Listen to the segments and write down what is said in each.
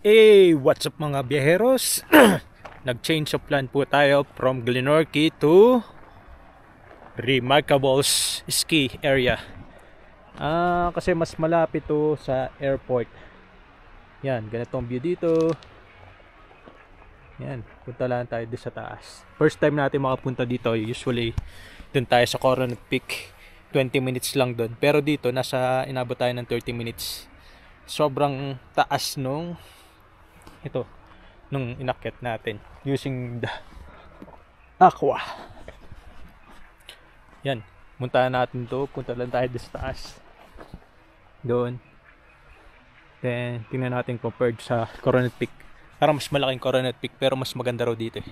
What's up mga biyaheros? Nag-change of plan po tayo from Glenorchy to Remarkables ski area. Kasi mas malapit to sa airport. Yan, ganitong view dito. Yan, punta lang tayo dito sa taas. First time natin makapunta dito, usually dun tayo sa Coronet Peak. 20 minutes lang dun. Pero dito, inabot tayo ng 30 minutes. Sobrang taas nung inakyat natin using the aqua. Yan, punta natin to. Punta lang tayo dito sa taas. Doon. Then, tingnan natin compared sa Coronet Peak. Parang mas malaking Coronet Peak pero mas maganda raw dito.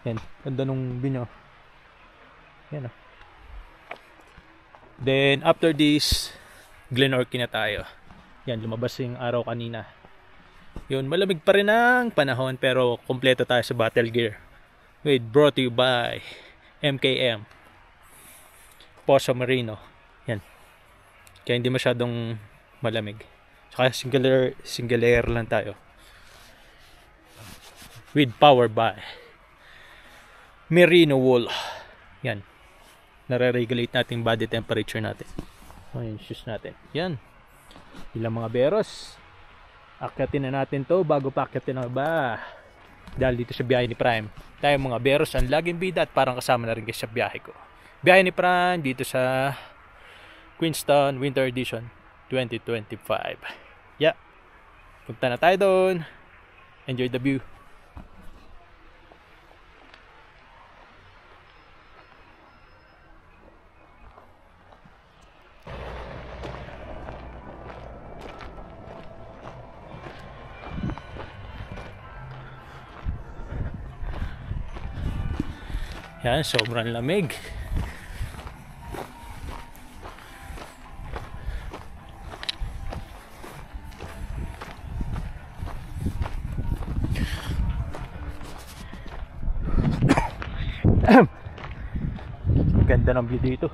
Yan, ganda nung view nyo. Yan o. Then, after this, Glenorchy na tayo. Yan, lumabas yung araw kanina. Yun, malamig pa rin ang panahon pero kompleto tayo sa battle gear. Brought to you by MKM Poso Marino. Yan. Kaya hindi masyadong malamig. Saka single layer lang tayo. With power by Merino wool. Yan. Nare-regulate natin body temperature natin. So, yung shoes natin. Yan. Ilang mga beros. Akyatin na natin to bago pa akyatin na ba. Dahil dito sa biyahe ni Prime, tayo mga beros ang laging bida at parang kasama na rin sa biyahe ko. Biyahe ni Prime dito sa Queenstown Winter Edition 2025. Yeah. Punta na tayo doon. Enjoy the view. Yan, sobrang lamig. Ganda ng view dito.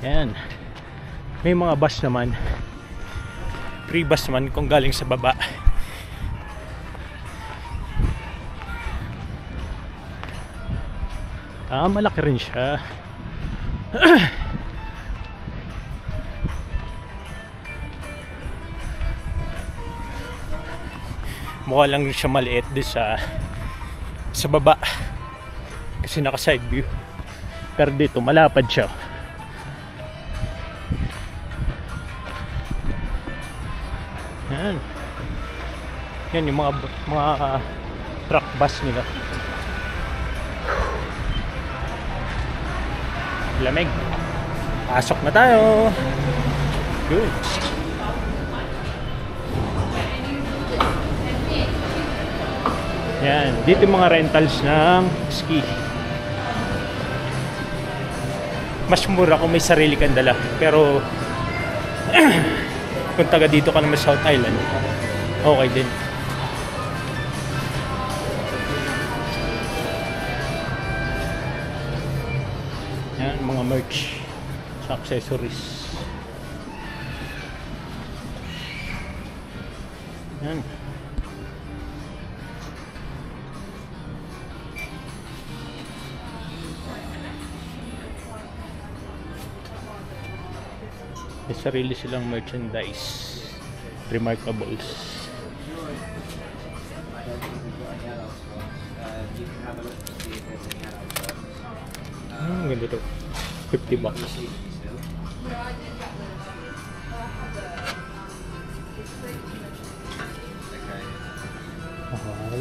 Yan. May mga bus naman. Free bus naman kung galing sa baba. Malaki rin siya. Mukha lang siya maliit din sa baba. Kasi naka side view. Pero dito malapad siya. Yan. Yan yung mga truck bus nila. Lamig. Pasok na tayo. Good. Yan, dito yung mga rentals ng ski. Mas mura kung may sarili kang dala. Pero kung taga dito ka naman sa South Island, okay din. Yan, mga merch sa accessories. Yan. May sarili silang merchandise. Remarkables. Ganda to. $50. Mahal.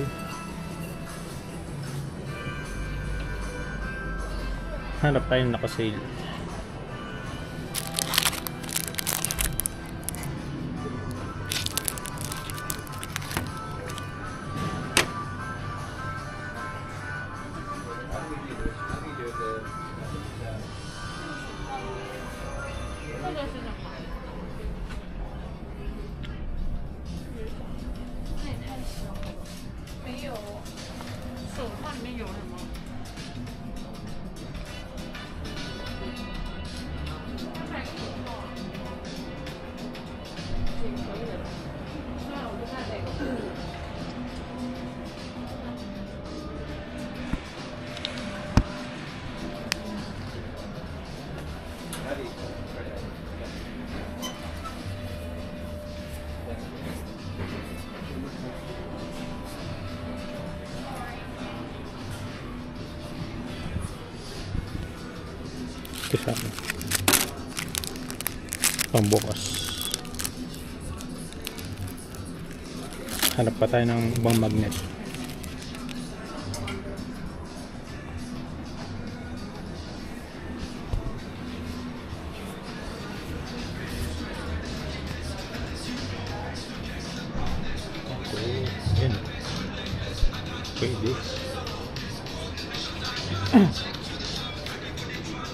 Hanap tayong naka-sale. Kasama. Pambukas. Hanap pa tayo ng ibang magnet. Yan. Pwede.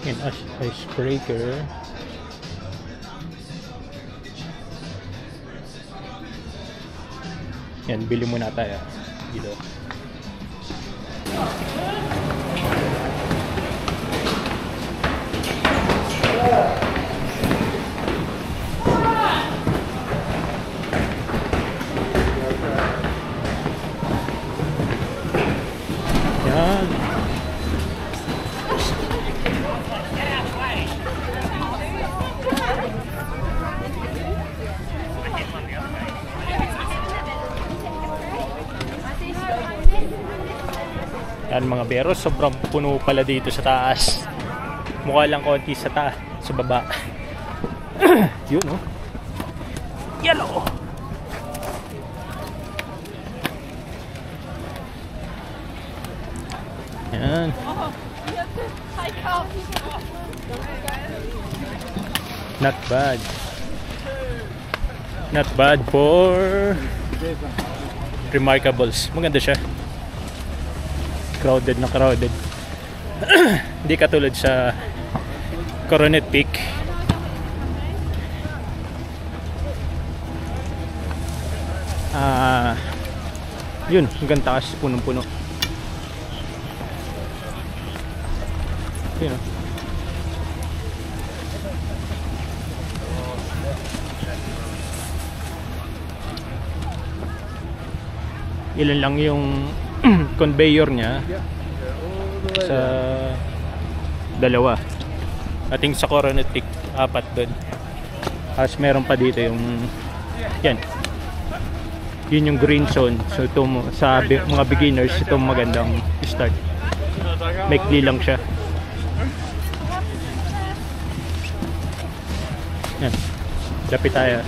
Yan, icebreaker. Yan, bili muna tayo dito. Yan. Yan mga beros, sobrang puno pala dito sa taas. Mukha lang konti sa taas, sa baba. Yun, oh. Yellow. Yan. Not bad. Not bad for Remarkables. Maganda siya. Crowded na crowded. Hindi katulad sa Coronet Peak. Yun, hanggang taas, punong-puno. Yun, oh. Ilan lang yung conveyor niya sa dalawa. Ating sa Coronet Peak, 4 doon. Tapos meron pa dito yung yan. Yun yung green zone. So ito sa mga beginners, ito magandang start. Maikli lang siya. Yan. Lapit tayo.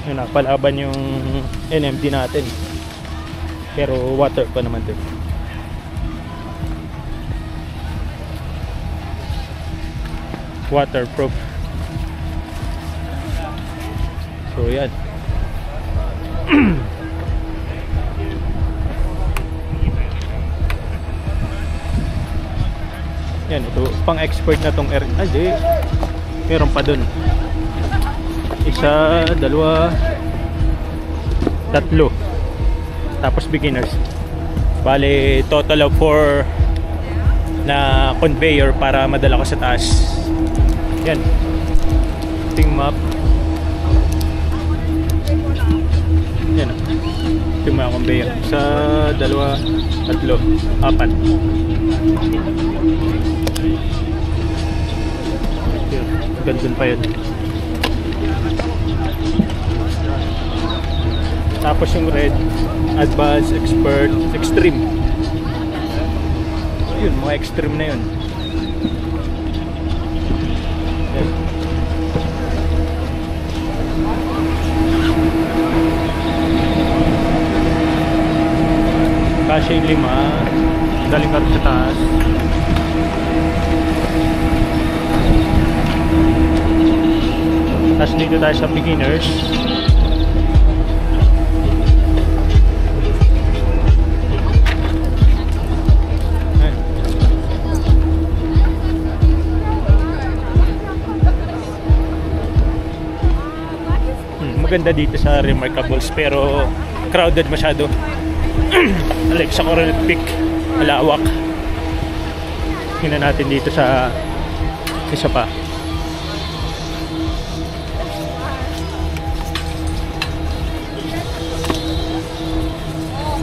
Yun, nakapalaban yung NMD natin. Pero water pa naman din. Waterproof. So yan. Yan, ito pang expert na tong air. Hindi. Meron pa dun. Isa, dalawa, tatlo. Tapos beginners. Bale, total of 4 na conveyor para madala ko sa taas. Yan. Ting map. Yan. Ting mga conveyor. Isa, dalawa, tatlo, 4. Gandun pa yun. Tapos yung red, advanced, expert, extreme. Yun, mga extreme na yun. Yan. Kasi yung 5, daling ka sa taas. Tapos dito tayo sa beginners. Maganda dito sa Remarkables pero crowded masyado. Like sa Coronet Peak, malawak. Tingnan natin dito sa isa pa.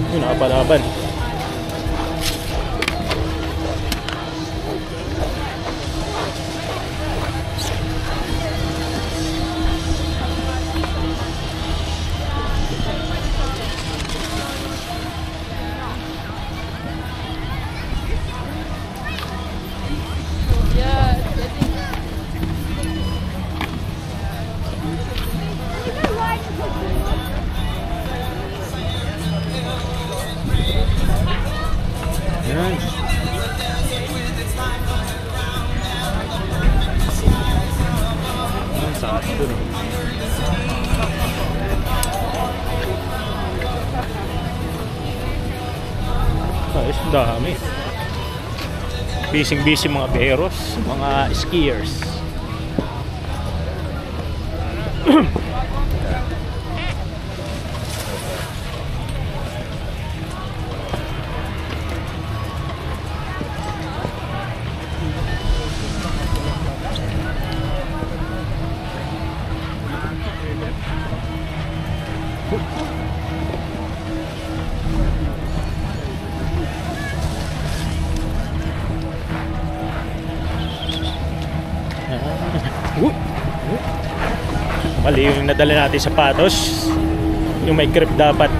Yun, nakapalaban. Ayos, dami. Busy mga beros, mga skiers. Mali yung nadala natin sapatos, yung may grip dapat.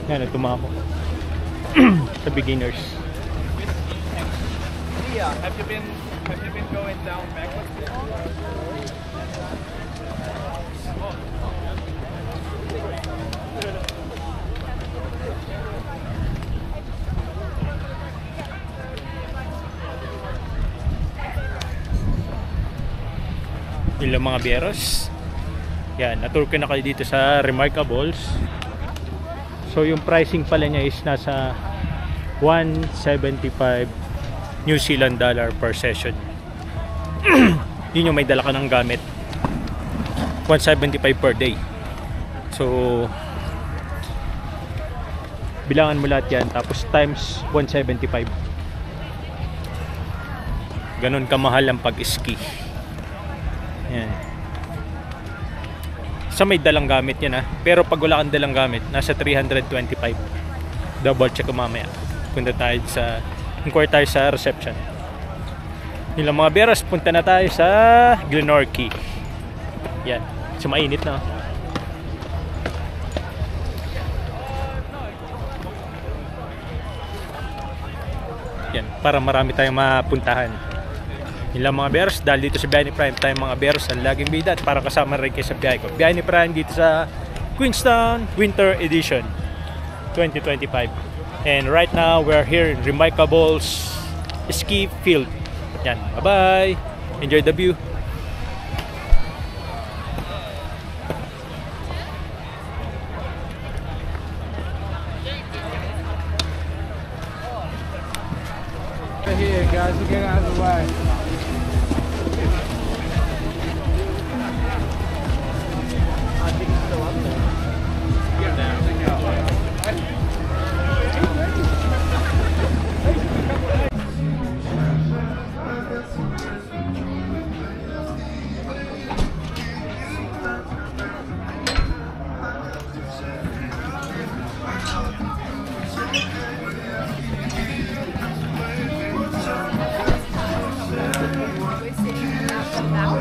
Yan, tumako sa beginners. Yeah, have you been going down backwards? Ilang mga bieros. Yan, na-tour ko na kayo dito sa Remarkables. So yung pricing pala niya is nasa 175 New Zealand dollar per session. Yun yung may dala ka ng gamit. 175 per day. So bilangan mo lahat yan, tapos times 175. Ganon kamahal ang pag-ski. Yan. Sa may dalang gamit yan, ha. Pero pag wala kang dalang gamit, nasa 325. Double check ko mamaya. Punta tayo sa, inquire tayo sa reception. Yun lang mga beras, punta na tayo sa Glenorchy. Yan. So mainit na. Yan, para marami tayong mapuntahan. Yun lang mga bears, dahil dito sa Biyahe ni Prime tayo mga bears ang laging bida at para kasama rin kayo sa biyahe ko. Biyahe ni Prime dito sa Queenstown Winter Edition 2025. And right now we're here in Remarkables Ski Field. Yan, bye bye, enjoy the view. Here, guys, we're getting out of the way. I think it's still up there. Yeah, down.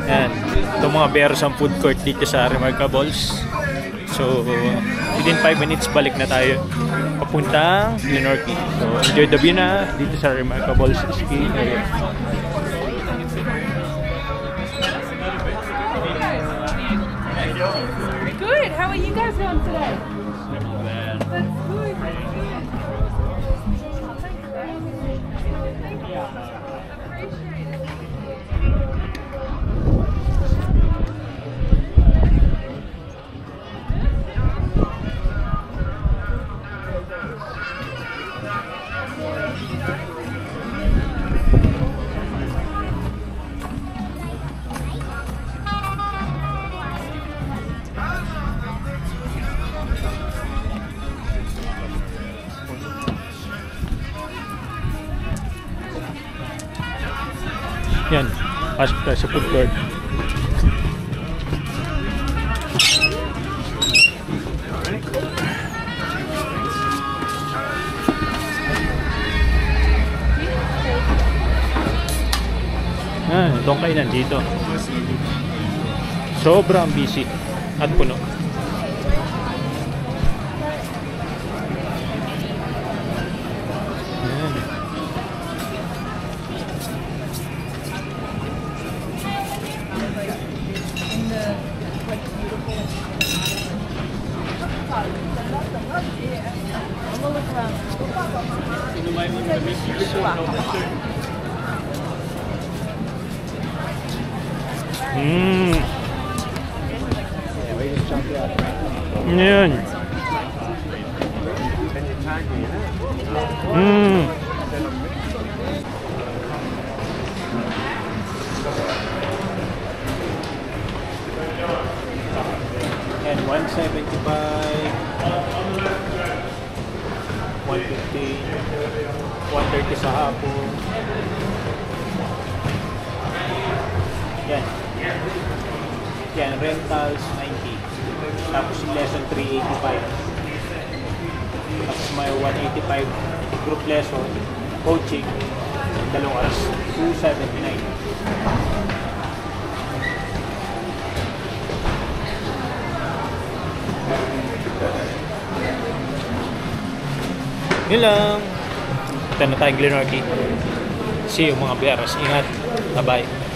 Yan, itong mga bears ang food court dito sa Remarkables. So within 5 minutes balik na tayo papuntang Glenorchy. So enjoy the view na dito sa Remarkables ski area. Good. How are you guys doing today? That's good. Yan. Pasok tayo sa food court. Itong kainan dito. Sobrang busy at puno. Ayan. Yan. And 175, 150, 130 sa hapon. Yan. Yan, rentals 90. Tapos yung lesson 385. Tapos may 185 group lesson, coaching, 2 oras, 279. Yun lang. Ito na tayong Glenorchy. See you mga bears. Ingat. Bye-bye.